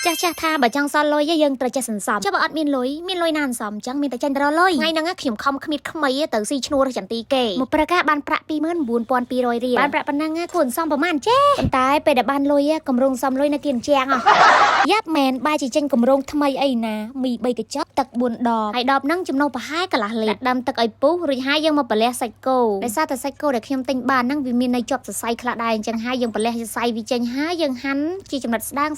ចាស់ថាបើចង់សល់លុយយើងត្រូវចេះសន្សំចុះបើអត់មានលុយណានសំចឹងមានតែចាញ់ទៅរកលុយថ្ងៃហ្នឹងខ្ញុំខំគ្មៀតខ្មៃទៅស៊ីឈ្នួលរកចន្ទីគេមកប្រកាសបានប្រាក់ 29,200 រៀលបានប្រាក់ប៉ុណ្ណឹងគួរសន្សំប្រហែលចេះប៉ុន្តែពេលដែលបានលុយកម្រងសំលុយនៅគៀនជាងយ៉ាប់មែនបាយជាចេញកម្រងថ្មីអីណាមី3កញ្ចប់ទឹក4ដបហើយដបហ្នឹងចំណូលប្រហែលកន្លះលីត្រដាំទឹកឲ្យពុះរួចហើយយើងមកប្រលះសាច់គោដោយសារតែសាច់គោដែលខ្ញុំទិញបានហ្នឹងវាមាននៅជាប់សរសៃខ្លះដែរអញ្ចឹងហើយយើងប្រលះសរសៃវាចេញហើយយើងហាន់ជាចំណិតស្ដើង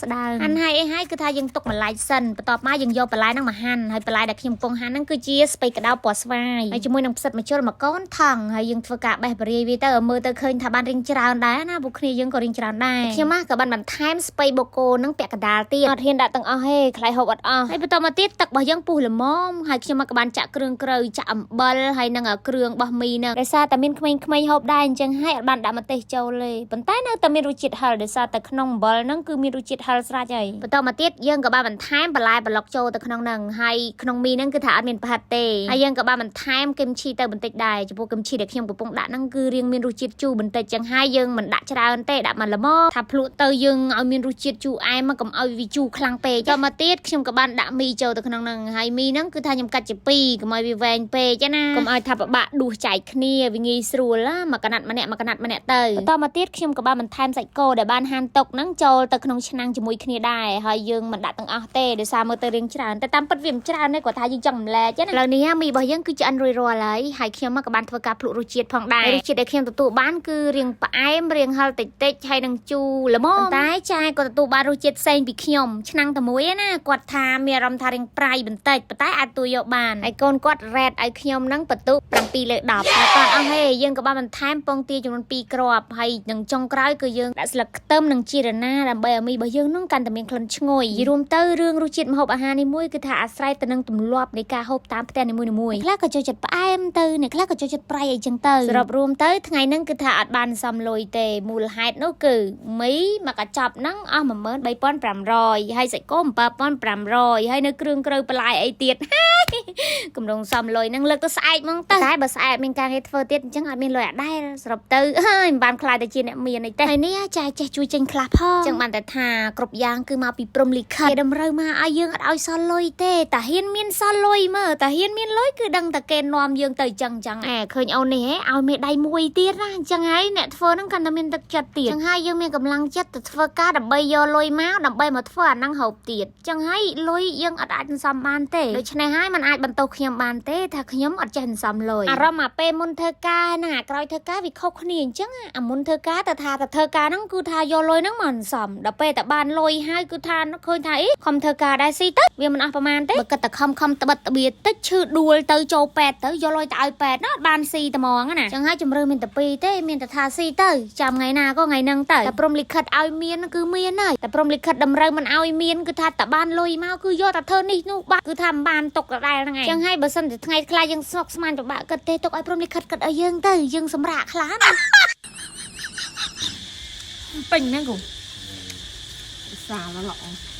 ហាន់ហើយអីហើយគឺថាយើងទុកបន្លែសិនបន្ទាប់មកយើងយកបន្លែហ្នឹងមកហាន់ហើយបន្លែដែលខ្ញុំកំពុងហាន់ហ្នឹងគឺជាស្ពៃក្តៅពណ៌ស្វាយហើយជាមួយនឹងផ្សិតម្ជុលមកកូនថងហើយយើងធ្វើការបេះបរិយាវាទៅមើលទៅឃើញថាបានរៀងច្រើនដែរណាពួកគ្នាយើងក៏រៀងច្រើនដែរខ្ញុំក៏បានបន្ថែមស្ពៃបូកូហ្នឹងពាក់កណ្ដាលទៀតអត់ហ៊ានដាក់ទាំងអស់ទេខ្លាចហូបអត់អស់ហើយបន្តមកទៀតទឹករបស់យើងពុះល្មមហើយខ្ញុំក៏បានចាក់គ្រឿងក្រៅចាក់អំបិលហើយនឹងគ្រឿងបោះមីហ្នឹងដោយសារតែមានក្មេងៗហូបដែរអញ្ចឹងហើយអត់បានដាក់ម្ទេសចូលទេប៉ុន្តែនៅតែមានរសជាតិហឹរដោយសារតែក្នុងអំបិលហ្នឹងគឺមានរសជាតិហឹរស្រាច់ហើយបន្តមកទៀតយើងក៏បានបន្ថែមបន្លែប្លុកចូលទៅក្នុងហ្នឹងហើយក្នុងមីហ្នឹងគឺថាអត់មានប្រហិតទេហើយយើងក៏បានបន្ថែមគឹមឈីទៅបន្តិចដែរចំពោះគឹមឈីដែលខ្ញុំកំពុងដាក់ហ្នឹងគឺរៀងមានរសជាតិជូរបន្តិចចឹងហើយយើងមិនដាក់ច្រើនទេដាក់មកល្មមថាភ្លក់ទៅយើងឲ្យមានរសជាតិជូរអែមមកកុំឲ្យវាជូរខ្លាំងពេកចូលមកទៀតខ្ញុំក៏បានដាក់មីចូលទៅក្នុងហ្នឹងហើយមីហ្នឹងគឺថាខ្ញុំកាត់ជាពីរកុំឲ្យវាវែងពេកណាកុំឲ្យថាពិបាកដួសចែកគ្នាវាងាយស្រួលមកកណាត់ម្នាក់ទៅបន្តមកទៀតខ្ញុំក៏បានបន្ថែមសាច់គោដែលបានហាន់ទុកហ្នឹងចូលទៅក្នុងឆ្នាំងជាមួយគ្នាដែរហើយយើងមិនដាក់ទាំងអស់ទេដោយសារមើលទៅរៀងច្រើនតែតាមពិតវាមិនច្រើនទេគាត់ថាយើងចង់រំលែកណាឥឡូវនេះមីរបស់យើងគឺឆ្អិនរួចរាល់ហើយខ្ញុំក៏បានធ្វើការភ្លក់រសជាតិផងដែររសជាតិដែលខ្ញុំទទួលបានគឺរៀងផ្អែមរៀងហឹរតិចហើយនឹងជូរល្មមតែចាយក៏ទទួលបានរសជាតិផ្សេងពីខ្ញុំឆ្នាំងតែមួយណាគាត់ថាមានអារម្មណ៍ថារៀងប្រៃបន្តិចប៉ុន្តែអាចទួយកបានហើយកូនគាត់រ៉េតឲ្យខ្ញុំហ្នឹងបន្ទុក7 លើ 10តែគាត់អស់ហេយើងក៏បានបន្ថែមពងទាចំនួន2គ្រាប់ហើយនឹងចុងក្រោយគឺយើងដាក់ស្លឹកខ្ទឹមនិងជីរណាដើម្បីឲ្យមីរបស់យើងហ្នឹងកាន់តែមានក្លិនឈ្ងុយរួមទៅរឿងរសជាតិម្ហូបអាហារនេះមួយគឺថាអាស្រ័យទៅនឹងទម្លាប់នៃការហូបតាមផ្ទះនីមួយៗខ្លះក៏ចូលចិត្តផ្អែមទៅអ្នកខ្លះក៏ចូលចិត្តប្រៃអីចឹងទៅសរុបរួមទៅថ្ងៃហ្នឹងគឺថាអត់បានសំលុយទេមូលហេតុនោះគឺមីមកកញ្ចប់ហ្នឹងអស់ 13,500 ហើយសាច់គោ 7,500 ហើយនៅគ្រឿងក្រៅបន្លែអីទៀតកម្រងសំលុយហ្នឹងលើកទៅស្អែកហ្មងទៅតែបើស្អែកមានការងារធ្វើទៀតអញ្ចឹងអត់មានលុយអត់ដែរសរុបទៅហើយមិនបានខ្លាចទៅជាអ្នកមានអីទេហើយនេះចាចេះជួយចេញខ្លះផងអញ្ចឹងបានតែថាគ្រប់យ៉ាងគឺមកពីព្រំលិខិតគេតម្រូវមកឲ្យយើងអត់ឲ្យសល់លុយទេតាហ៊ានមានសល់លុយមើលតាហ៊ានមានលុយគឺដឹងតែគេនាំយើងទៅអញ្ចឹងឃើញអូននេះឲ្យមេដៃមួយទៀតណាអញ្ចឹងហើយអ្នកធ្វើហ្នឹងកាន់តែមានទឹកចិត្តទៀតអញ្ចឹងហើយយើងមានកម្លាំងចិត្តទៅធ្វើការដើម្បីយកលុយមកដើម្បីមកធ្វើអាហ្នឹងហូបទៀតអញ្ចឹងហើយលុយយើងអត់អាចសន្សំបានទេដូច្នេះហើយมันអាចបន្ទោសខ្ញុំបានទេថាខ្ញុំអត់ចេះសន្សំលុយអារម្មណ៍ពេលមុនធ្វើការហ្នឹងអាក្រោយធ្វើការវាខុសគ្នាអញ្ចឹងអាមុនធ្វើការទៅថាទៅធ្វើការហ្នឹងគឺថាយកលុយហ្នឹងមកសន្សំដល់ពេលតែបានលុយហើយគឺថាឃើញថាខំធ្វើការដែរស៊ីទៅវាមិនអស់ប្រហែលទេបើគិតតែខំត្បិតត្បៀតតិចឈឺដួលទៅចូលពេទ្យទៅយកលុយទៅឲ្យពេទ្យណាអត់បានស៊ីតែហ្មងណាអញ្ចឹងហើយជំរឿមានតែពីរទេមានតែថាស៊ីទៅចាំថ្ងៃណាក៏ថ្ងៃហ្នឹងទៅតែព្រំលិខិតឲ្យមានគឺមានហើយតែព្រំលិខិតតម្រូវមិនឲ្យមានគឺថាតែបានលុយមកគឺយកតែធ្វើនេះនោះបាក់គឺថាមិនបានទុកដដែលហ្នឹងឯងអញ្ចឹងហើយបើសិនតែថ្ងៃខ្លះយើងស្មុគស្មាញពិបាកគិតទេទុកឲ្យព្រំលិខិតគិតឲ្យយើងទៅយើងសម្រាកខ្លះណាពេញហ្នឹងគូសាឡល្អ